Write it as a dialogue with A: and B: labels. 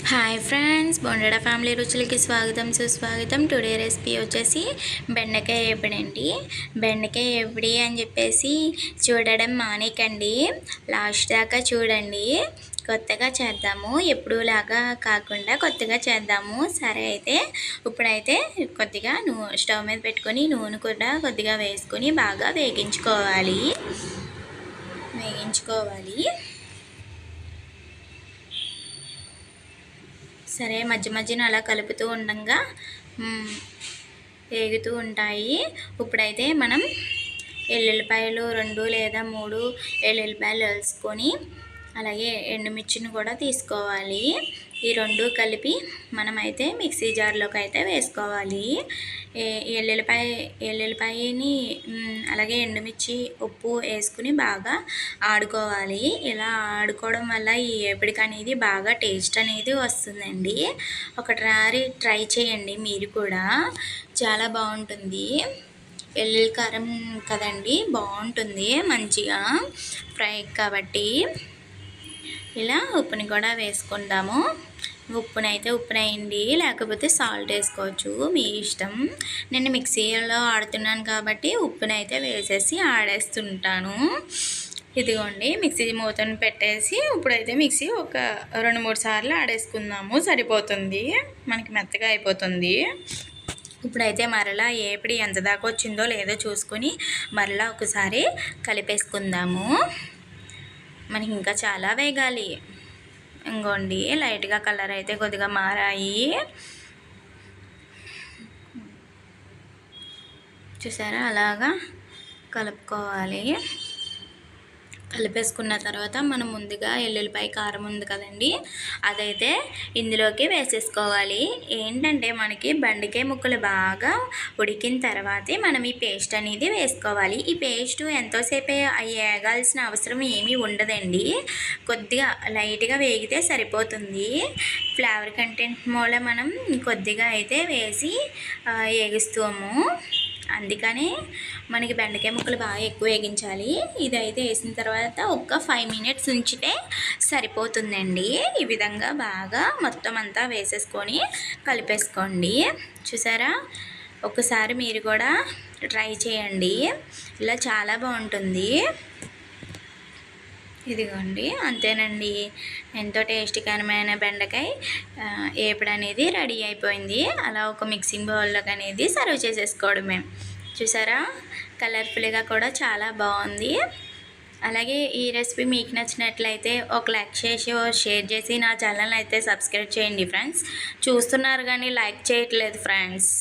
A: Hi friends, Bondada family రుచులకి స్వాగతం సుస్వాగతం. Today recipe వచ్చేసి బెండకాయ వేపుడండి. బెండకాయ వేపుడి అని చెప్పేసి చూడడం మానేకండి, లాస్ట్ దాకా చూడండి. కొత్తగా చేద్దాము, ఎప్పుడూలాగా కాకుండా కొత్తగా చేద్దాము. సరే, అయితే ఇప్పుడైతే కొద్దిగా స్టవ్ మీద పెట్టుకొని నూనె కూడా కొద్దిగా వేసుకొని బాగా వేగించుకోవాలి. సరే, మధ్య మధ్యన అలా కలుపుతూ ఉండగా వేగుతూ ఉంటాయి. ఇప్పుడైతే మనం ఎల్లుల్లిపాయలు 2 లేదా 3 ఎల్లుల్లిపాయలు వేసుకొని అలాగే ఎండుమిర్చిని కూడా తీసుకోవాలి. ఈ 2 కలిపి మనమైతే మిక్సీ జార్లోకి అయితే వేసుకోవాలి. ఎల్లుల్లిపాయని అలాగే ఎండుమిర్చి ఉప్పు వేసుకుని బాగా ఆడుకోవాలి. ఇలా ఆడుకోవడం వల్ల ఈ వేపుడికి అనేది బాగా టేస్ట్ అనేది వస్తుందండి. ఒకసారి ట్రై చేయండి, మీరు కూడా చాలా బాగుంటుంది. వెల్లుల్లి కారం కదండి, బాగుంటుంది మంచిగా ఫ్రై కాబట్టి. ఇలా ఉప్పుని కూడా వేసుకుందాము. ఉప్పునైతే ఉప్పునేయండి, లేకపోతే సాల్ట్ వేసుకోవచ్చు, మీ ఇష్టం. నేను మిక్సీలో ఆడుతున్నాను కాబట్టి ఉప్పునైతే వేసేసి ఆడేస్తుంటాను. ఇదిగోండి, మిక్సీ మూతను పెట్టేసి ఇప్పుడైతే మిక్సీ ఒక 2-3 సార్లు ఆడేసుకుందాము, సరిపోతుంది, మనకి మెత్తగా అయిపోతుంది. ఇప్పుడైతే మరలా ఏపిడి ఎంత దాకా వచ్చిందో లేదో చూసుకొని మరలా ఒకసారి కలిపేసుకుందాము. మనకి ఇంకా చాలా వేగాలి. ఇంకోండి, లైట్గా కలర్ అయితే కొద్దిగా మారాయి, చూసారా? అలాగా కలుపుకోవాలి. కలిపేసుకున్న తర్వాత మనం ముందుగా ఎల్లుల్లిపాయ కారం ఉంది కదండి, అదైతే ఇందులోకి వేసేసుకోవాలి. ఏంటంటే మనకి బెండకాయ ముక్కలు బాగా ఉడికిన తర్వాతే మనం ఈ పేస్ట్ అనేది వేసుకోవాలి. ఈ పేస్ట్ ఎంతోసేపే వేగాల్సిన అవసరం ఏమీ ఉండదండి, కొద్దిగా లైట్గా వేగితే సరిపోతుంది. ఫ్లేవర్ కంటెంట్ మూల మనం కొద్దిగా అయితే వేసి వేగిస్తాము, అందుకని మనకి బెండకాయ ముక్కలు బాగా ఎక్కువ వేగించాలి. ఇదైతే వేసిన తర్వాత ఒక 5 మినిట్స్ ఉంచితే సరిపోతుందండి. ఈ విధంగా బాగా మొత్తం అంతా వేసేసుకొని కలిపేసుకోండి. చూసారా? ఒకసారి మీరు కూడా ట్రై చేయండి, ఇలా చాలా బాగుంటుంది. ఇదిగోండి, అంతేనండి, ఎంతో టేస్టీకరమైన బెండకాయ వేపుడు అనేది రెడీ అయిపోయింది. అలా ఒక మిక్సింగ్ బౌల్లోకి అనేది సర్వ్ చేసేసుకోవడమే. చూసారా? కలర్ఫుల్గా కూడా చాలా బాగుంది. అలాగే ఈ రెసిపీ మీకు నచ్చినట్లయితే ఒక లైక్ చేసి షేర్ చేసి నా ఛానల్ అయితే సబ్స్క్రైబ్ చేయండి ఫ్రెండ్స్. చూస్తున్నారు కానీ లైక్ చేయట్లేదు ఫ్రెండ్స్.